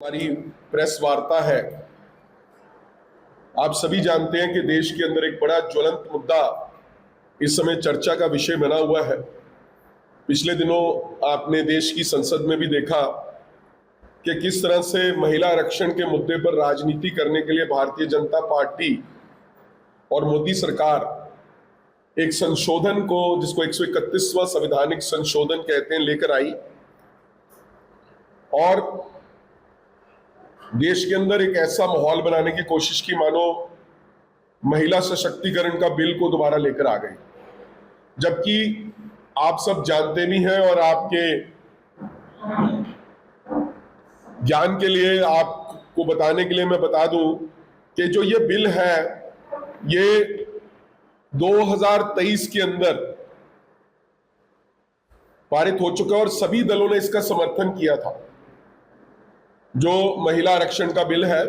हमारी प्रेस वार्ता है। आप सभी जानते हैं कि देश के अंदर एक बड़ा ज्वलंत मुद्दा इस समय चर्चा का विषय बना हुआ है। पिछले दिनों आपने देश की संसद में भी देखा कि किस तरह से महिला आरक्षण के मुद्दे पर राजनीति करने के लिए भारतीय जनता पार्टी और मोदी सरकार एक संशोधन को, जिसको 131वां संवैधानिक संशोधन कहते हैं, लेकर आई और देश के अंदर एक ऐसा माहौल बनाने की कोशिश की मानो महिला सशक्तिकरण का बिल को दोबारा लेकर आ गई। जबकि आप सब जानते भी हैं और आपके ज्ञान के लिए, आपको बताने के लिए मैं बता दूं कि जो ये बिल है ये 2023 के अंदर पारित हो चुका और सभी दलों ने इसका समर्थन किया था। जो महिला आरक्षण का बिल है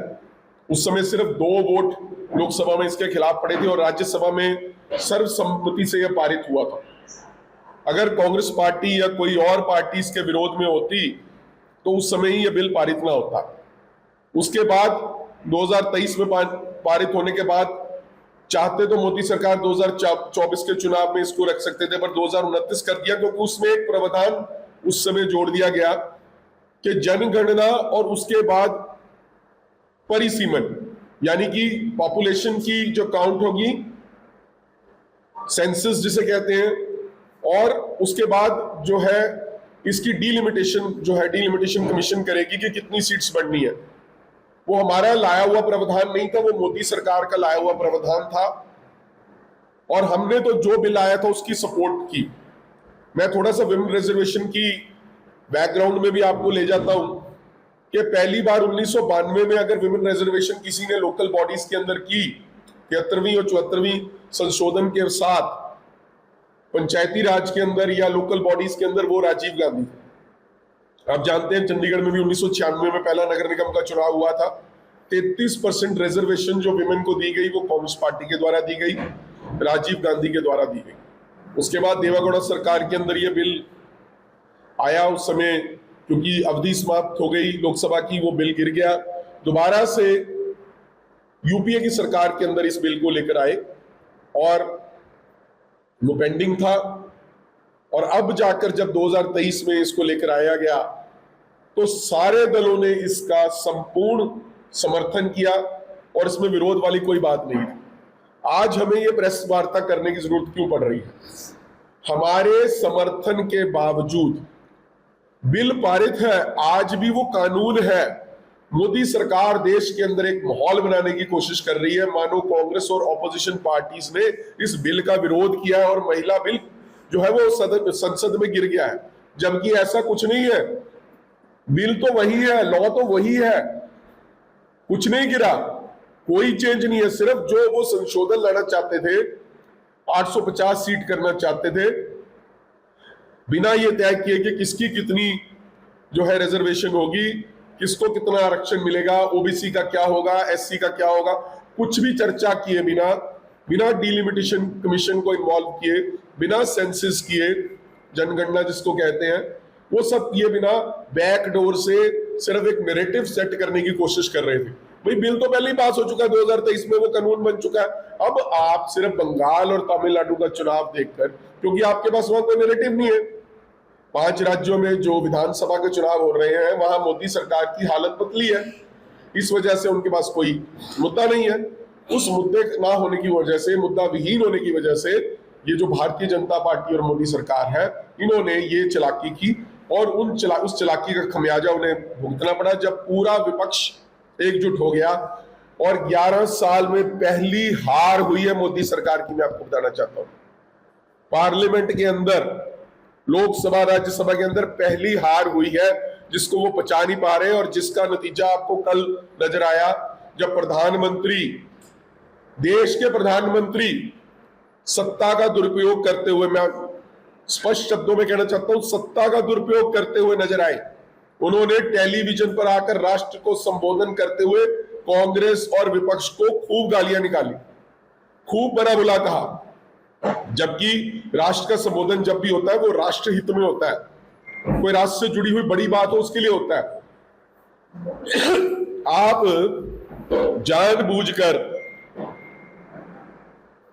उस समय सिर्फ 2 वोट लोकसभा में इसके खिलाफ पड़े थे और राज्यसभा में सर्वसम्मति से यह पारित हुआ था। अगर कांग्रेस पार्टी या कोई और पार्टी इसके विरोध में होती तो उस समय ही यह बिल पारित ना होता। उसके बाद 2023 में पारित होने के बाद चाहते तो मोदी सरकार 2024 के चुनाव में इसको रख सकते थे, पर 2029 कर दिया क्योंकि उसमें एक प्रावधान उस समय जोड़ दिया गया कि जनगणना और उसके बाद परिसीमन, यानी कि पॉपुलेशन की जो काउंट होगी, सेंसस जिसे कहते हैं, और उसके बाद जो है इसकी डीलिमिटेशन जो है, डीलिमिटेशन कमीशन करेगी कि कितनी सीट्स बढ़नी है। वो हमारा लाया हुआ प्रावधान नहीं था, वो मोदी सरकार का लाया हुआ प्रावधान था और हमने तो जो बिल आया था उसकी सपोर्ट की। मैं थोड़ा सा विमेन रिजर्वेशन की बैकग्राउंड में भी आपको ले जाता हूं कि पहली बार 1992 में अगर विमेन रिजर्वेशन किसी ने लोकल बॉडीज के अंदर की, 73वीं और 74वीं संशोधन के साथ पंचायती राज के अंदर या लोकल बॉडीज के अंदर, वो राजीव गांधी थे। आप जानते हैं चंडीगढ़ में भी 1996 में पहला नगर निगम का चुनाव हुआ था। 33% रिजर्वेशन जो विमेन को दी गई वो कांग्रेस पार्टी के द्वारा दी गई, राजीव गांधी के द्वारा दी गई। उसके बाद देवेगौड़ा सरकार के अंदर यह बिल आया। उस समय क्योंकि अवधि समाप्त हो गई लोकसभा की, वो बिल गिर गया। दोबारा से यूपीए की सरकार के अंदर इस बिल को लेकर आए और वो पेंडिंग था और अब जाकर जब 2023 में इसको लेकर आया गया तो सारे दलों ने इसका संपूर्ण समर्थन किया और इसमें विरोध वाली कोई बात नहीं थी। आज हमें ये प्रेस वार्ता करने की जरूरत क्यों पड़ रही है? हमारे समर्थन के बावजूद बिल पारित है, आज भी वो कानून है। मोदी सरकार देश के अंदर एक माहौल बनाने की कोशिश कर रही है मानो कांग्रेस और ऑपोजिशन पार्टीज ने इस बिल का विरोध किया है और महिला बिल जो है वो संसद में गिर गया है, जबकि ऐसा कुछ नहीं है। बिल तो वही है, लॉ तो वही है, कुछ नहीं गिरा, कोई चेंज नहीं है। सिर्फ जो वो संशोधन लाना चाहते थे, 850 सीट करना चाहते थे, बिना ये तय किए कि किसकी कितनी जो है रिजर्वेशन होगी, किसको कितना आरक्षण मिलेगा, ओबीसी का क्या होगा, एससी का क्या होगा, कुछ भी चर्चा किए बिना डीलिमिटेशन कमीशन को इन्वॉल्व किए, बिना सेंसस किए, जनगणना जिसको कहते हैं, वो सब किए बिना बैकडोर से सिर्फ एक नैरेटिव सेट करने की कोशिश कर रहे थे। भाई बिल तो पहले ही पास हो चुका है, 2023 में वो कानून बन चुका है। अब आप सिर्फ बंगाल और तमिलनाडु का चुनाव देखकर, क्योंकि आपके पास वहां कोई नैरेटिव नहीं है, 5 राज्यों में जो विधानसभा के चुनाव हो रहे हैं वहां मोदी सरकार की हालत पतली है, इस वजह से उनके पास कोई मुद्दा नहीं है। उस मुद्दे ना होने की वजह से, मुद्दा विहीन होने की वजह से ये जो भारतीय जनता पार्टी और मोदी सरकार है, इन्होंने ये चालाकी की और उस चालाकी का खमियाजा उन्हें भुगतना पड़ा जब पूरा विपक्ष एकजुट हो गया और 11 साल में पहली हार हुई है मोदी सरकार की। मैं आपको बताना चाहता हूं, पार्लियामेंट के अंदर, लोकसभा राज्यसभा के अंदर पहली हार हुई है जिसको वो पचा नहीं पा रहे और जिसका नतीजा आपको कल नजर आया जब प्रधानमंत्री, देश के प्रधानमंत्री सत्ता का दुरुपयोग करते हुए, मैं स्पष्ट शब्दों में कहना चाहता हूं, सत्ता का दुरुपयोग करते हुए नजर आए। उन्होंने टेलीविजन पर आकर राष्ट्र को संबोधन करते हुए कांग्रेस और विपक्ष को खूब गालियां निकाली, खूब बड़ा बुला कहा, जबकि राष्ट्र का संबोधन जब भी होता है वो राष्ट्र हित में होता है, कोई राष्ट्र से जुड़ी हुई बड़ी बात हो उसके लिए होता है। आप जानबूझकर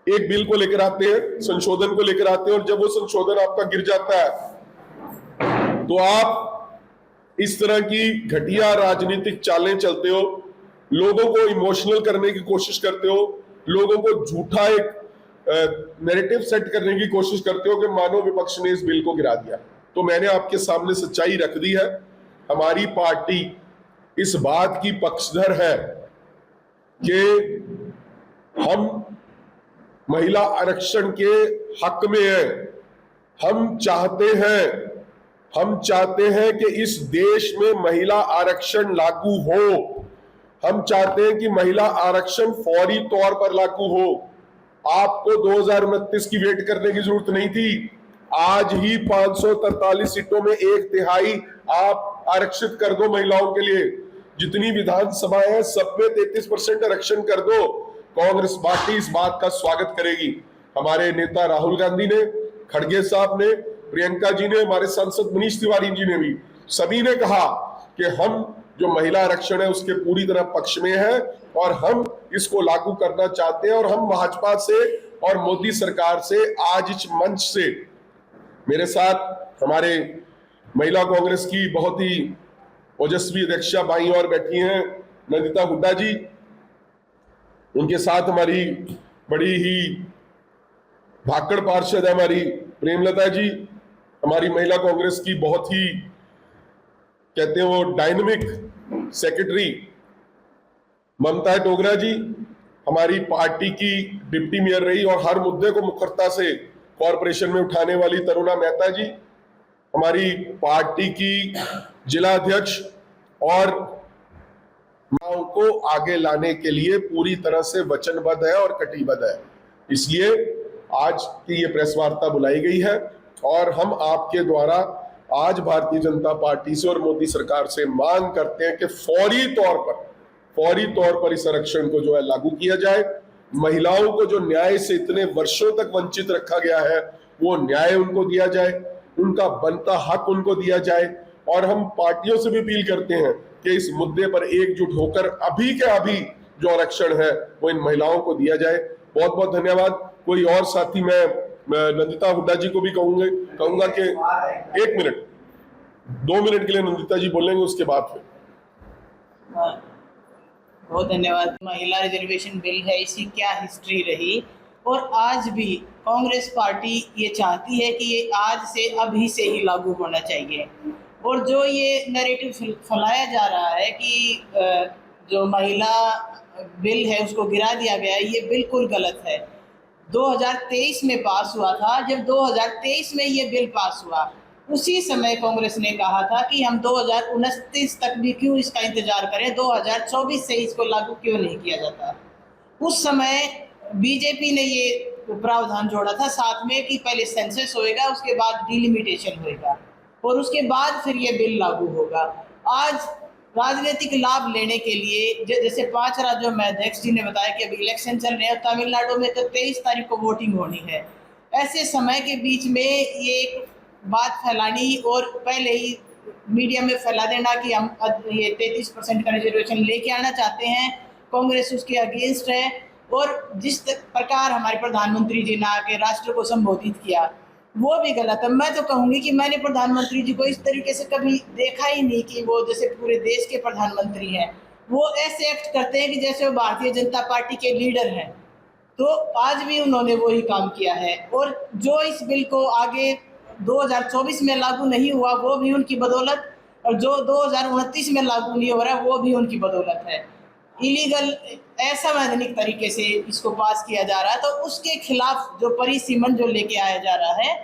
एक बिल को लेकर आते हैं, संशोधन को लेकर आते हैं, और जब वो संशोधन आपका गिर जाता है तो आप इस तरह की घटिया राजनीतिक चालें चलते हो, लोगों को इमोशनल करने की कोशिश करते हो, लोगों को झूठा एक नैरेटिव सेट करने की कोशिश करते हो कि मानो विपक्ष ने इस बिल को गिरा दिया। तो मैंने आपके सामने सच्चाई रख दी है। हमारी पार्टी इस बात की पक्षधर है कि हम महिला आरक्षण के हक में हैं। हम चाहते हैं कि इस देश में महिला आरक्षण लागू हो। हम चाहते हैं कि महिला आरक्षण फौरी तौर पर लागू हो। आपको 2029 की वेट करने की जरूरत नहीं थी। आज ही 543 सीटों में 1/3 आप आरक्षित कर दो महिलाओं के लिए। जितनी विधानसभाएं हैं सब में 33% आरक्षण कर दो। कांग्रेस पार्टी इस बात का स्वागत करेगी। हमारे नेता राहुल गांधी ने, खड़गे साहब ने, प्रियंका जी ने, हमारे सांसद मनीष तिवारी जी ने भी, सभी ने कहा कि हम जो महिला आरक्षण है उसके पूरी तरह पक्ष में है और हम इसको लागू करना चाहते हैं। और हम भाजपा से और मोदी सरकार से आज इस मंच से, मेरे साथ हमारे महिला कांग्रेस की बहुत ही ओजस्वी अध्यक्षा बाईं ओर बैठी हैं नंदिता हुड्डा जी, उनके साथ हमारी बड़ी ही भाकड़ पार्षद है हमारी प्रेमलता जी, हमारी महिला कांग्रेस की बहुत ही कहते हैं वो डायनेमिक सेक्रेटरी ममता डोगरा जी, हमारी पार्टी की डिप्टी मेयर रही और हर मुद्दे को मुखरता से कॉरपोरेशन में उठाने वाली तरुणा मेहता जी, हमारी पार्टी की जिला अध्यक्ष और महिलाओं को आगे लाने के लिए पूरी तरह से वचनबद्ध है और कटिबद्ध है। इसलिए आज की ये प्रेस वार्ता बुलाई गई है और हम आपके द्वारा आज भारतीय जनता पार्टी से और मोदी सरकार से मांग करते हैं कि फौरी तौर पर इस आरक्षण को जो है लागू किया जाए। महिलाओं को जो न्याय से इतने वर्षों तक वंचित रखा गया है वो न्याय उनको दिया जाए, उनका बनता हक उनको दिया जाए। और हम पार्टियों से भी अपील करते हैं कि इस मुद्दे पर एकजुट होकर अभी के अभी जो आरक्षण है वो इन महिलाओं को दिया जाए। बहुत बहुत धन्यवाद। कोई और साथी, मैं नंदिता हुड्डा जी को भी कहूंगा कि 1 मिनट 2 मिनट के लिए नंदिता जी बोलेंगे, उसके बाद फिर। बहुत धन्यवाद। महिला रिजर्वेशन बिल है, इसकी क्या हिस्ट्री रही और आज भी कांग्रेस पार्टी ये चाहती है कि ये आज से अभी से ही लागू होना चाहिए। और जो ये नैरेटिव फैलाया जा रहा है कि जो महिला बिल है उसको गिरा दिया गया है, ये बिल्कुल गलत है। 2023 में पास हुआ था। जब 2023 में ये बिल पास हुआ उसी समय कांग्रेस ने कहा था कि हम 2029 तक भी क्यों इसका इंतजार करें, 2024 से इसको लागू क्यों नहीं किया जाता। उस समय बीजेपी ने ये प्रावधान जोड़ा था साथ में कि पहले सेंसस होएगा, उसके बाद डिलिमिटेशन होएगा और उसके बाद फिर ये बिल लागू होगा। आज राजनीतिक लाभ लेने के लिए जैसे 5 राज्यों में अध्यक्ष जी ने बताया कि अभी इलेक्शन चल रहे हैं, तमिलनाडु में तो 23 तारीख को वोटिंग होनी है। ऐसे समय के बीच में ये एक बात फैलानी और पहले ही मीडिया में फैला देना कि हम ये 33% का रिजर्वेशन लेके आना चाहते हैं, कांग्रेस उसके अगेंस्ट है। और जिस प्रकार हमारे प्रधानमंत्री जी ने आके राष्ट्र को संबोधित किया वो भी गलत है। मैं तो कहूँगी कि मैंने प्रधानमंत्री जी को इस तरीके से कभी देखा ही नहीं कि वो जैसे पूरे देश के प्रधानमंत्री हैं, वो ऐसे एक्ट करते हैं कि जैसे वो भारतीय जनता पार्टी के लीडर हैं। तो आज भी उन्होंने वही काम किया है और जो इस बिल को आगे 2024 में लागू नहीं हुआ वो भी उनकी बदौलत, और जो 2029 में लागू नहीं हो रहा वो भी उनकी बदौलत है। इलीगल असंवैधानिक तरीके से इसको पास किया जा रहा है, तो उसके खिलाफ जो परिसीमन जो लेके आया जा रहा है,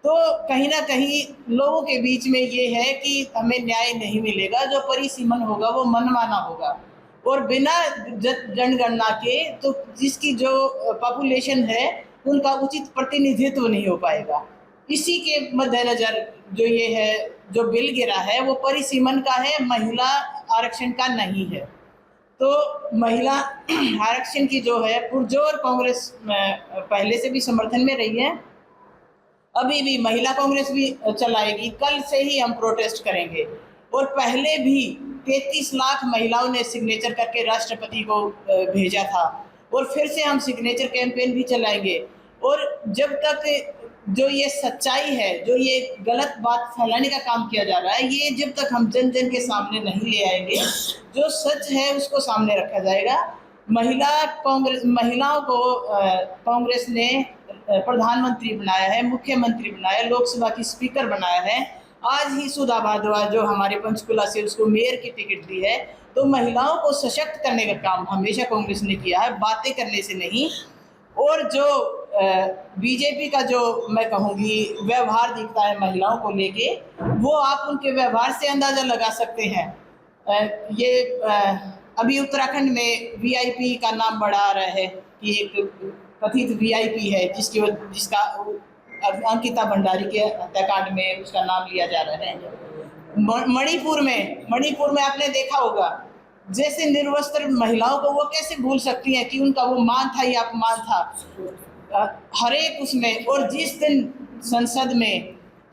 तो कहीं ना कहीं लोगों के बीच में ये है कि हमें न्याय नहीं मिलेगा। जो परिसीमन होगा वो मनमाना होगा और बिना जनगणना के तो जिसकी जो पॉपुलेशन है उनका उचित प्रतिनिधित्व नहीं हो पाएगा। इसी के मद्देनजर जो ये है जो बिल गिरा है वो परिसीमन का है, महिला आरक्षण का नहीं है। तो महिला आरक्षण की जो है पुरजोर कांग्रेस पहले से भी समर्थन में रही है, अभी भी महिला कांग्रेस भी चलाएगी। कल से ही हम प्रोटेस्ट करेंगे और पहले भी 33 लाख महिलाओं ने सिग्नेचर करके राष्ट्रपति को भेजा था, और फिर से हम सिग्नेचर कैंपेन भी चलाएंगे। और जब तक जो ये सच्चाई है, जो ये गलत बात फैलाने का काम किया जा रहा है, ये जब तक हम जन जन के सामने नहीं ले आएंगे, जो सच है उसको सामने रखा जाएगा। महिलाओं को कांग्रेस ने प्रधानमंत्री बनाया है, मुख्यमंत्री बनाया, लोकसभा की स्पीकर बनाया है। आज ही सुधा भारद्वाज जो हमारे पंचकुला से, उसको मेयर की टिकट दी है। तो महिलाओं को सशक्त करने का काम हमेशा कांग्रेस ने किया है, बातें करने से नहीं। और जो बीजेपी का जो मैं कहूँगी व्यवहार दिखता है महिलाओं को लेके, वो आप उनके व्यवहार से अंदाज़ा लगा सकते हैं। अभी उत्तराखंड में वीआईपी का नाम बढ़ा आ रहा है कि एक कथित वीआईपी है जिसका अंकिता भंडारी के हत्याकांड में उसका नाम लिया जा रहा है। मणिपुर में आपने देखा होगा, जैसे निर्वस्त्र महिलाओं को वो कैसे भूल सकती हैं कि उनका वो मान था या अपमान था, हर एक उसमें। और जिस दिन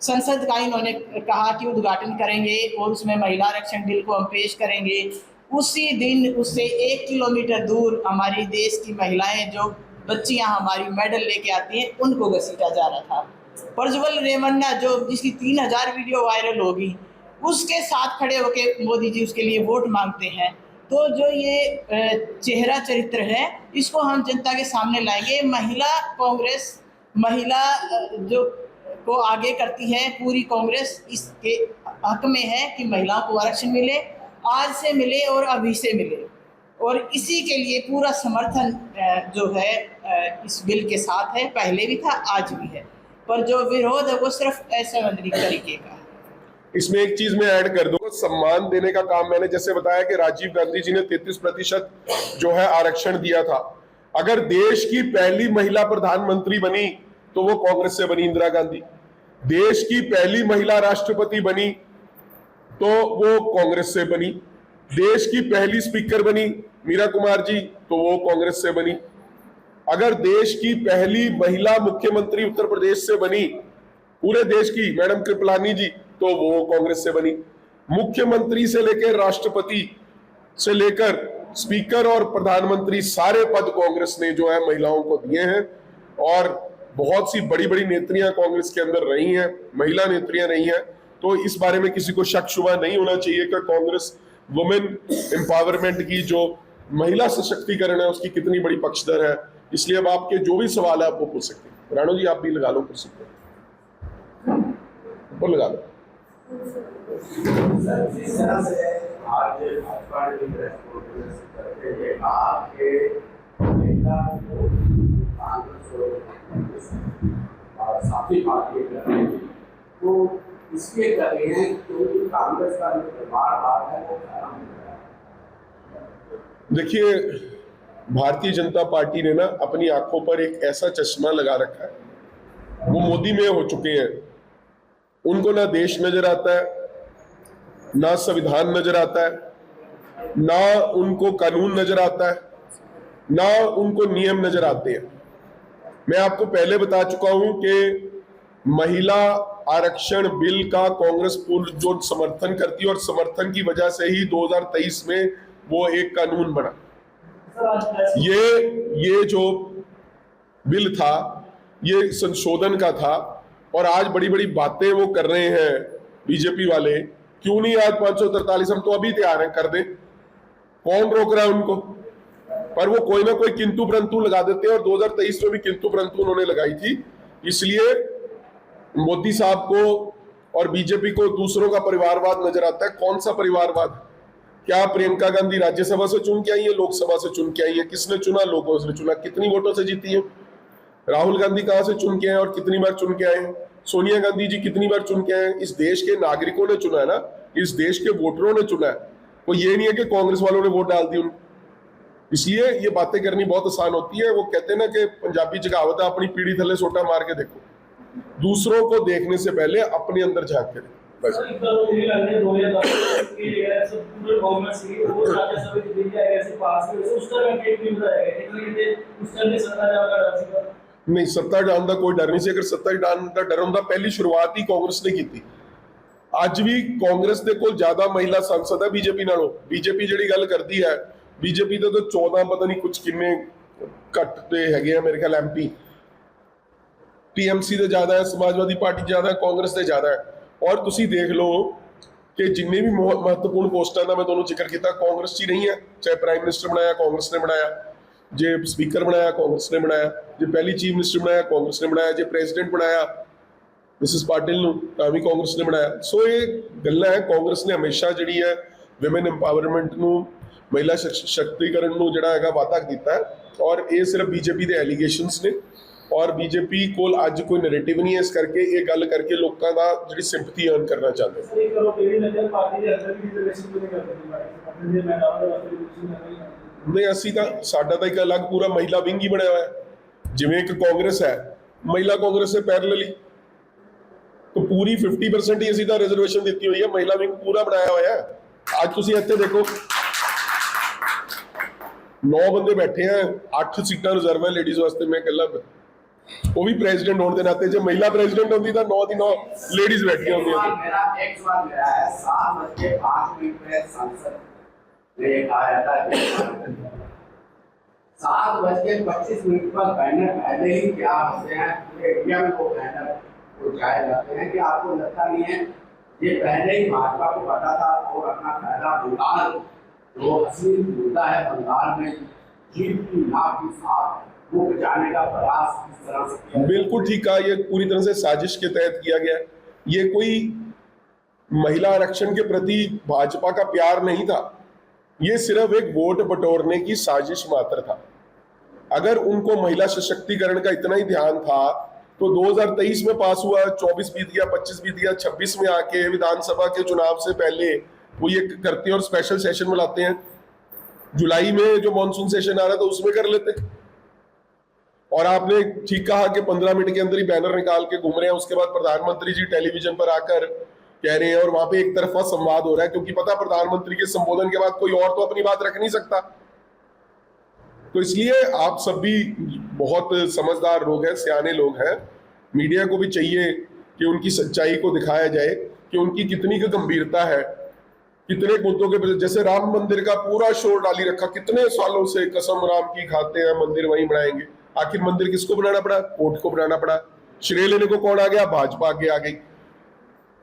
संसद का इन्होंने कहा कि उद्घाटन करेंगे और उसमें महिला आरक्षण बिल को हम पेश करेंगे, उसी दिन उससे 1 किलोमीटर दूर हमारी देश की महिलाएं, जो बच्चियां हमारी मेडल लेके आती हैं, उनको घसीटा जा रहा था। प्रज्वल रेवन्ना जिसकी 3000 वीडियो वायरल होगी, उसके साथ खड़े होके मोदी जी उसके लिए वोट मांगते हैं। तो जो ये चेहरा चरित्र है, इसको हम जनता के सामने लाएंगे। महिला कांग्रेस, महिला जो को आगे करती है पूरी कांग्रेस, इसके हक में है कि महिलाओं को आरक्षण मिले, आज से मिले और अभी से मिले। और इसी के लिए पूरा समर्थन जो है इस बिल के साथ है, पहले भी था, आज भी है। पर जो विरोध है वो सिर्फ असंवैधानिक तरीके का है। इसमें एक चीज मैं ऐड कर दूंगा, सम्मान देने का काम। मैंने जैसे बताया कि राजीव गांधी जी ने 33% जो है आरक्षण दिया था। अगर देश की पहली महिला प्रधानमंत्री बनी तो वो कांग्रेस से बनी, इंदिरा गांधी। देश की पहली महिला राष्ट्रपति बनी तो वो कांग्रेस से बनी। देश की पहली स्पीकर बनी मीरा कुमार जी, तो वो कांग्रेस से बनी। अगर देश की पहली महिला मुख्यमंत्री उत्तर प्रदेश से बनी, पूरे देश की, मैडम कृपलानी जी, तो वो कांग्रेस से बनी। मुख्यमंत्री से लेकर राष्ट्रपति से लेकर स्पीकर और प्रधानमंत्री, सारे पद कांग्रेस ने जो है महिलाओं को दिए हैं। और बहुत सी बड़ी बड़ी नेत्रियां कांग्रेस के अंदर रही हैं, महिला नेत्रियां रही हैं। तो इस बारे में किसी को शक शुबा नहीं होना चाहिए कि कांग्रेस वुमेन एम्पावरमेंट की, जो महिला सशक्तिकरण है, उसकी कितनी बड़ी पक्षधर है। इसलिए अब आपके जो भी सवाल है आप वो पूछ सकते हैं। राणो जी आप भी लगा लो कुर्सी पर, वो लगा लो। तो इसलिए कर रहे हैं क्योंकि कांग्रेस का जो परिवारवाद है वो खत्म हो रहा है। देखिए, भारतीय जनता पार्टी ने ना अपनी आंखों पर एक ऐसा चश्मा लगा रखा है, वो मोदी में हो चुके हैं। उनको ना देश नजर आता है, ना संविधान नजर आता है, ना उनको कानून नजर आता है, ना उनको नियम नजर आते हैं। मैं आपको पहले बता चुका हूं कि महिला आरक्षण बिल का कांग्रेस पूर्ण जो समर्थन करती है, और समर्थन की वजह से ही 2023 में वो एक कानून बना। ये जो बिल था ये संशोधन का था, और आज बड़ी बड़ी बातें वो कर रहे हैं बीजेपी वाले। क्यों नहीं आज 543 हम तो अभी तैयार हैं, कर दें, कौन रोक रहा है उनको? पर वो कोई ना कोई किंतु परंतु लगा देते हैं, और 2023 में भी किंतु परंतु उन्होंने लगाई थी। इसलिए मोदी साहब को और बीजेपी को दूसरों का परिवारवाद नजर आता है। कौन सा परिवारवाद? क्या प्रियंका गांधी राज्यसभा से चुन के आई है, लोकसभा से चुन के आई है? किसने चुना? लोगों ने चुना। कितनी वोटों से जीती है? राहुल गांधी कहां से चुन के आए और कितनी बार चुन के आए हैं? सोनिया गांधी जी कितनी बार चुन के आए? इस देश के नागरिकों ने चुना है ना, इस देश के वोटरों ने चुना है। वो ये नहीं है कि कांग्रेस वालों ने वोट डाल दी उनको। इसलिए ये बातें करनी बहुत आसान होती है। वो कहते हैं ना कि पंजाबी च कहावत है, अपनी पीढ़ी थले सोटा मार के देखो। दूसरों को देखने से पहले अपने अंदर झांक के देखो। नहीं, सत्ता जान का कोई डर नहीं सी। अगर सत्ता जान का डर होता, पहली शुरुआत ही कांग्रेस ने की थी। ਅੱਜ ਵੀ ਕਾਂਗਰਸ ਦੇ ਕੋਲ ਜ਼ਿਆਦਾ ਮਹਿਲਾ ਸੰਸਦ ਹੈ ਬੀਜੇਪੀ ਨਾਲੋਂ। ਬੀਜੇਪੀ ਜਿਹੜੀ ਗੱਲ ਕਰਦੀ ਹੈ, ਬੀਜੇਪੀ ਦੇ ਤਾਂ 14 ਪਤਾ ਨਹੀਂ ਕੁਝ ਕਿੰਨੇ ਘੱਟ ਤੇ ਹੈਗੇ ਆ ਮੇਰੇ ਖਿਆਲ ਐਮਪੀ। टीएमसी ਦੇ ਜ਼ਿਆਦਾ ਹੈ, ਸਮਾਜਵਾਦੀ ਪਾਰਟੀ ਜ਼ਿਆਦਾ ਹੈ, ਕਾਂਗਰਸ ਦੇ ਜ਼ਿਆਦਾ ਹੈ। ਔਰ ਤੁਸੀਂ ਦੇਖ ਲਓ ਕਿ ਜਿੰਨੇ ਵੀ ਮਹੱਤਵਪੂਰਨ ਪੋਸਟਾਂ ਦਾ ਮੈਂ ਤੁਹਾਨੂੰ ਜ਼ਿਕਰ ਕੀਤਾ, ਕਾਂਗਰਸ 'ਚ ਹੀ ਨਹੀਂ ਹੈ। ਚਾਹੇ ਪ੍ਰਾਈਮ ਮਿਨਿਸਟਰ ਬਣਾਇਆ ਕਾਂਗਰਸ ਨੇ ਬਣਾਇਆ, ਜੇ ਸਪੀਕਰ ਬਣਾਇਆ ਕਾਂਗਰਸ ਨੇ ਬਣਾਇਆ, ਜੇ ਪਹਿਲੀ ਚੀਫ ਮਿਨਿਸਟਰ ਬਣਾਇਆ ਕਾਂਗਰਸ ਨੇ ਬਣਾਇਆ, ਜੇ ਪ੍ਰੈਜ਼ੀਡੈਂਟ ਬਣਾਇਆ ਮਿਸਿਸ ਪਾਟਿਲ ਨੂੰ ਤਾਂ ਵੀ ਕਾਂਗਰਸ ਨੇ ਬਣਾਇਆ। ਸੋ ਇਹ ਗੱਲਾਂ ਹੈ, ਕਾਂਗਰਸ ਨੇ ਹਮੇਸ਼ਾ ਜਿਹੜੀ ਹੈ ਵਿਮਨ ਇੰਪਾਵਰਮੈਂਟ ਨੂੰ, ਮਹਿਲਾ ਸ਼ਕਤੀਕਰਨ ਨੂੰ ਜਿਹੜਾ ਹੈਗਾ ਵਾਧਾ ਦਿੱਤਾ ਹੈ। ਔਰ ਇਹ ਸਿਰਫ ਬੀਜੇਪੀ ਦੇ ਐਲੀਗੇਸ਼ਨਸ ਨੇ ਔਰ ਬੀਜੇਪੀ ਕੋਲ ਅੱਜ ਕੋਈ ਨੈਰੇਟਿਵ ਨਹੀਂ ਹੈ, ਇਸ ਕਰਕੇ ਇਹ ਗੱਲ ਕਰਕੇ ਲੋਕਾਂ ਦਾ ਜਿਹੜੀ ਸਿੰਪਥੀ ਅਰਨ ਕਰਨਾ ਚਾਹੁੰਦੇ ਨਹੀਂ। ਅਸੀਂ ਤਾਂ ਸਾਡਾ ਤਾਂ ਇੱਕ ਅਲੱਗ ਪੂਰਾ ਮਹਿਲਾ ਵਿੰਗ ਹੀ ਬਣਿਆ ਹੋਇਆ ਹੈ। ਜਿਵੇਂ ਇੱਕ ਕਾਂਗਰਸ ਹੈ, ਮਹਿਲਾ ਕਾਂਗਰਸ ਦੇ ਪੈਰਲਲੀ तो पूरी 50% ही ਅਸੀਂ ਤਾਂ ਰਿਜ਼ਰਵੇਸ਼ਨ ਦਿੱਤੀ ਹੋਈ ਹੈ, ਮਹਿਲਾ ਵਿੰਗ ਪੂਰਾ ਬਣਾਇਆ ਹੋਇਆ ਹੈ। ਅੱਜ ਤੁਸੀਂ ਇੱਥੇ ਦੇਖੋ 9 ਬੰਦੇ ਬੈਠੇ ਆ, 8 ਸੀਟਾਂ ਰਿਜ਼ਰਵ ਹੈ ਲੇਡੀਜ਼ ਵਾਸਤੇ। ਮੈਂ ਇਕੱਲਾ, ਉਹ ਵੀ ਪ੍ਰੈਜ਼ੀਡੈਂਟ ਹੋਣ ਦੇ ਨਾਤੇ, ਜੇ ਮਹਿਲਾ ਪ੍ਰੈਜ਼ੀਡੈਂਟ ਹੁੰਦੀ ਤਾਂ 9 ਦੀ 9 ਲੇਡੀਜ਼ ਬੈਠੀਆਂ ਹੁੰਦੀਆਂ। मेरा एक सवाल मेरा है, 7:05 में सांसद ने कहा था 7:25 पर बैनर पहले ही क्या होते हैं पूरे इंडिया में, वो बैनर उठाए जाते हैं कि आपको लगता नहीं है ये पहले ही भाजपा को पता था और अपना पहला बंगाल जो असली मुद्दा है बंगाल में जीत की नाव की साथ वो बचाने का प्रयास किस तरह से किया? बिल्कुल ठीक कहा, ये पूरी तरह से साजिश के तहत किया गया। ये कोई महिला आरक्षण के प्रति भाजपा का प्यार नहीं था, ये सिर्फ एक वोट बटोरने की साजिश मात्र था। अगर उनको महिला सशक्तिकरण का इतना ही ध्यान था तो 2023 में पास हुआ, 24 बीत गया, 25 बीत गया, 26 में आके विधानसभा के चुनाव से पहले वो ये करते हैं और स्पेशल सेशन बुलाते हैं। जुलाई में जो मॉनसून सेशन आ रहा था उसमें कर लेते। और आपने ठीक कहा कि 15 मिनट के अंदर ही बैनर निकाल के घूम रहे हैं। उसके बाद प्रधानमंत्री जी टेलीविजन पर आकर कह रहे हैं और वहां पे एक तरफा संवाद हो रहा है, क्योंकि पता प्रधानमंत्री के संबोधन के बाद कोई और तो अपनी बात रख नहीं सकता। तो इसलिए आप सब भी बहुत समझदार लोग हैं, सियाने लोग हैं। मीडिया को भी चाहिए कि उनकी सच्चाई को दिखाया जाए कि उनकी कितनी गंभीरता है, कितने मुद्दों के। जैसे राम मंदिर का पूरा शोर डाली रखा, कितने सालों से कसम राम की खाते हैं, मंदिर वहीं बनाएंगे। आखिर मंदिर किसको बनाना पड़ा? कोर्ट को बनाना पड़ा। श्रेय लेने को कौन आ गया? भाजपा आगे आ गई।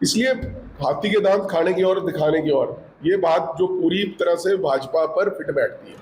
इसलिए हाथी के दांत खाने की और दिखाने की और, ये बात जो पूरी तरह से भाजपा पर फिट बैठती है।